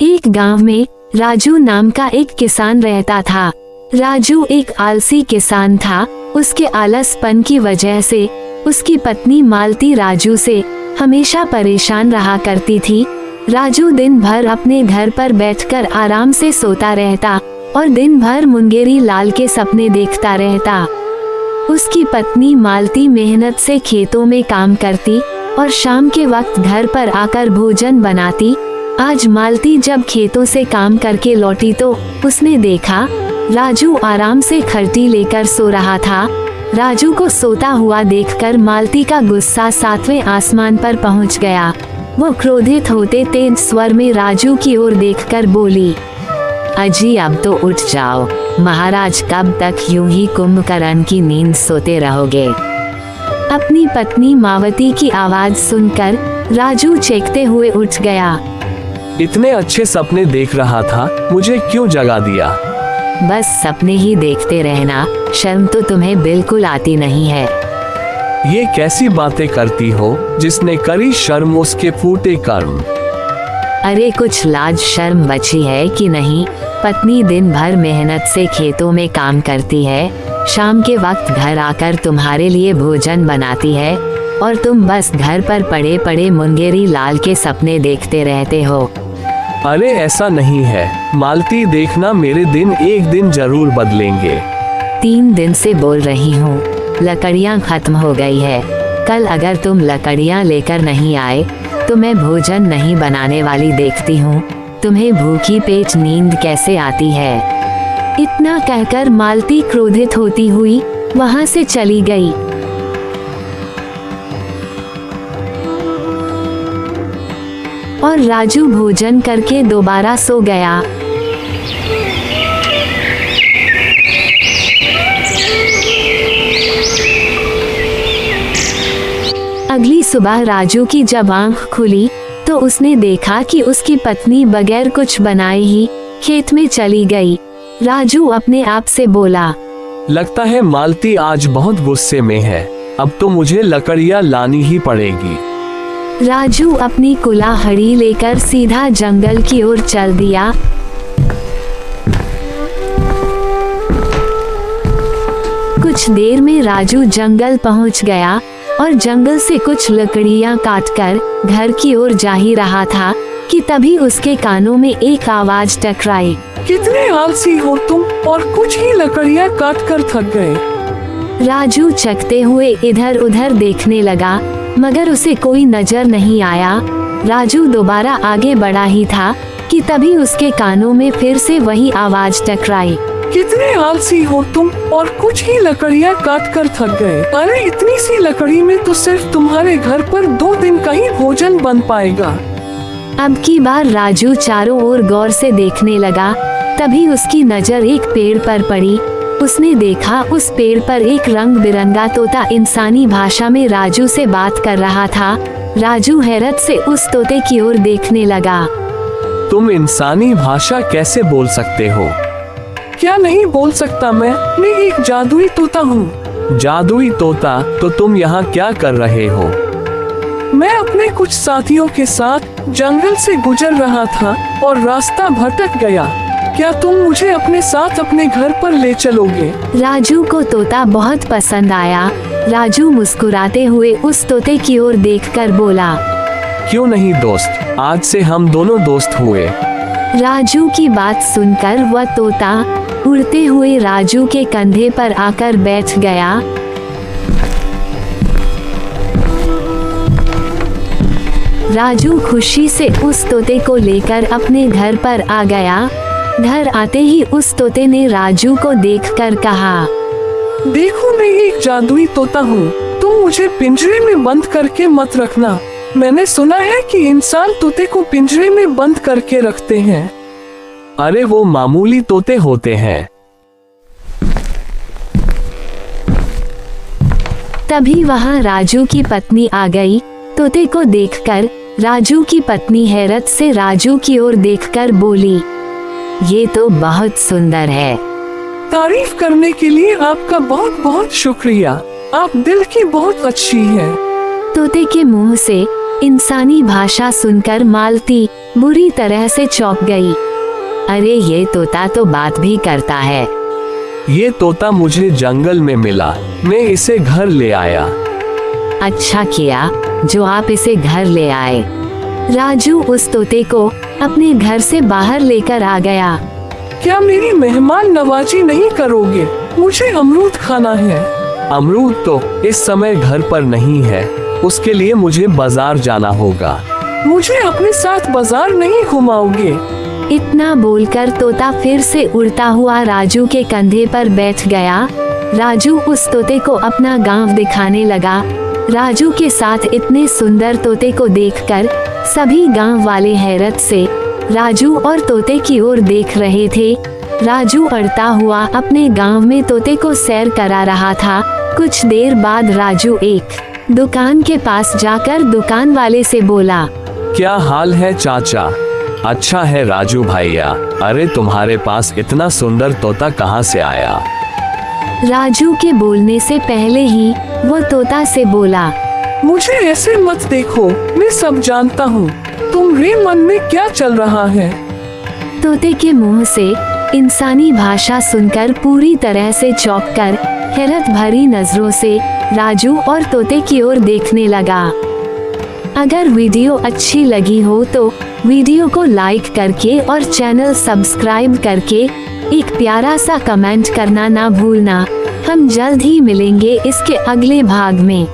एक गांव में राजू नाम का एक किसान रहता था। राजू एक आलसी किसान था। उसके आलसपन की वजह से उसकी पत्नी मालती राजू से हमेशा परेशान रहा करती थी। राजू दिन भर अपने घर पर बैठकर आराम से सोता रहता और दिन भर मुंगेरी लाल के सपने देखता रहता। उसकी पत्नी मालती मेहनत से खेतों में काम करती और शाम के वक्त घर पर आकर भोजन बनाती। आज मालती जब खेतों से काम करके लौटी तो उसने देखा राजू आराम से खर्टी लेकर सो रहा था। राजू को सोता हुआ देखकर मालती का गुस्सा 7वें आसमान पर पहुंच गया। वो क्रोधित होते तेज स्वर में राजू की ओर देखकर बोली, अजी अब तो उठ जाओ, महाराज कब तक यूं ही कुंभकर्ण की नींद सोते रहोगे। अपनी पत्नी मावती की आवाज सुनकर राजू चीखते हुए उठ गया। इतने अच्छे सपने देख रहा था, मुझे क्यों जगा दिया? बस सपने ही देखते रहना, शर्म तो तुम्हें बिल्कुल आती नहीं है। ये कैसी बातें करती हो? जिसने करी शर्म उसके फूटे कर्म। अरे कुछ लाज शर्म बची है कि नहीं? पत्नी दिन भर मेहनत से खेतों में काम करती है, शाम के वक्त घर आकर तुम्हारे लिए भोजन बनाती है और तुम बस घर पर पड़े पड़े मुंगेरी लाल के सपने देखते रहते हो। अरे ऐसा नहीं है मालती, देखना मेरे दिन एक दिन जरूर बदलेंगे। 3 दिन से बोल रही हूँ, लकड़ियाँ खत्म हो गई है। कल अगर तुम लकड़ियाँ लेकर नहीं आए तो मैं भोजन नहीं बनाने वाली। देखती हूँ तुम्हें भूखी पेट नींद कैसे आती है। इतना कहकर मालती क्रोधित होती हुई वहाँ से चली गई। और राजू भोजन करके दोबारा सो गया। अगली सुबह राजू की जब आंख खुली तो उसने देखा कि उसकी पत्नी बगैर कुछ बनाए ही खेत में चली गई। राजू अपने आप से बोला, लगता है मालती आज बहुत गुस्से में है, अब तो मुझे लकड़ियाँ लानी ही पड़ेगी। राजू अपनी कुल्हाड़ी लेकर सीधा जंगल की ओर चल दिया। कुछ देर में राजू जंगल पहुंच गया और जंगल से कुछ लकड़ियां काटकर घर की ओर जा ही रहा था कि तभी उसके कानों में एक आवाज टकराई। कितने आलसी हो तुम, और कुछ ही लकड़ियाँ काटकर थक गए। राजू चकते हुए इधर उधर देखने लगा मगर उसे कोई नजर नहीं आया। राजू दोबारा आगे बढ़ा ही था कि तभी उसके कानों में फिर से वही आवाज टकराई। कितने आलसी हो तुम, और कुछ ही लकड़ियाँ काटकर थक गए। अरे इतनी सी लकड़ी में तो सिर्फ तुम्हारे घर पर 2 दिन का ही भोजन बन पाएगा। अब की बार राजू चारों ओर गौर से देखने लगा। तभी उसकी नजर एक पेड़ पर पड़ी। उसने देखा उस पेड़ पर एक रंग बिरंगा तोता इंसानी भाषा में राजू से बात कर रहा था। राजू हैरत से उस तोते की ओर देखने लगा। तुम इंसानी भाषा कैसे बोल सकते हो? क्या नहीं बोल सकता मैं एक जादुई तोता हूँ। जादुई तोता, तो तुम यहाँ क्या कर रहे हो? मैं अपने कुछ साथियों के साथ जंगल से गुजर रहा था और रास्ता भटक गया। क्या तुम मुझे अपने साथ अपने घर पर ले चलोगे? राजू को तोता बहुत पसंद आया। राजू मुस्कुराते हुए उस तोते की ओर देखकर बोला, क्यों नहीं दोस्त, आज से हम दोनों दोस्त हुए। राजू की बात सुनकर वह तोता उड़ते हुए राजू के कंधे पर आकर बैठ गया। राजू खुशी से उस तोते को लेकर अपने घर पर आ गया। घर आते ही उस तोते ने राजू को देखकर कहा, देखो मैं एक जादुई तोता हूँ, तुम मुझे पिंजरे में बंद करके मत रखना। मैंने सुना है कि इंसान तोते को पिंजरे में बंद करके रखते हैं। अरे वो मामूली तोते होते हैं। तभी वहाँ राजू की पत्नी आ गई। तोते को देखकर राजू की पत्नी हैरत से राजू की ओर देखकर बोली, ये तो बहुत सुंदर है। तारीफ करने के लिए आपका बहुत बहुत शुक्रिया, आप दिल की बहुत अच्छी हैं। तोते के मुंह से इंसानी भाषा सुनकर मालती बुरी तरह से चौंक गई। अरे ये तोता तो बात भी करता है। ये तोता मुझे जंगल में मिला, मैं इसे घर ले आया। अच्छा किया जो आप इसे घर ले आए। राजू उस तोते को अपने घर से बाहर लेकर आ गया। क्या मेरी मेहमान नवाजी नहीं करोगे? मुझे अमरूद खाना है। अमरूद तो इस समय घर पर नहीं है, उसके लिए मुझे बाजार जाना होगा। मुझे अपने साथ बाजार नहीं घुमाओगे? इतना बोलकर तोता फिर से उड़ता हुआ राजू के कंधे पर बैठ गया। राजू उस तोते को अपना गांव दिखाने लगा। राजू के साथ इतने सुंदर तोते को देखकर सभी गांव वाले हैरत से राजू और तोते की ओर देख रहे थे। राजू उड़ता हुआ अपने गांव में तोते को सैर करा रहा था। कुछ देर बाद राजू एक दुकान के पास जाकर दुकान वाले से बोला, क्या हाल है चाचा? अच्छा है राजू भैया। अरे तुम्हारे पास इतना सुंदर तोता कहाँ से आया? राजू के बोलने से पहले ही वो तोता से बोला, मुझे ऐसे मत देखो, मैं सब जानता हूँ। तुम्हारे मन में क्या चल रहा है? तोते के मुंह से इंसानी भाषा सुनकर पूरी तरह से चौंककर हैरत भरी नजरों से राजू और तोते की ओर देखने लगा। अगर वीडियो अच्छी लगी हो तो वीडियो को लाइक करके और चैनल सब्सक्राइब करके एक प्यारा सा कमेंट करना ना भूलना। हम जल्द ही मिलेंगे इसके अगले भाग में।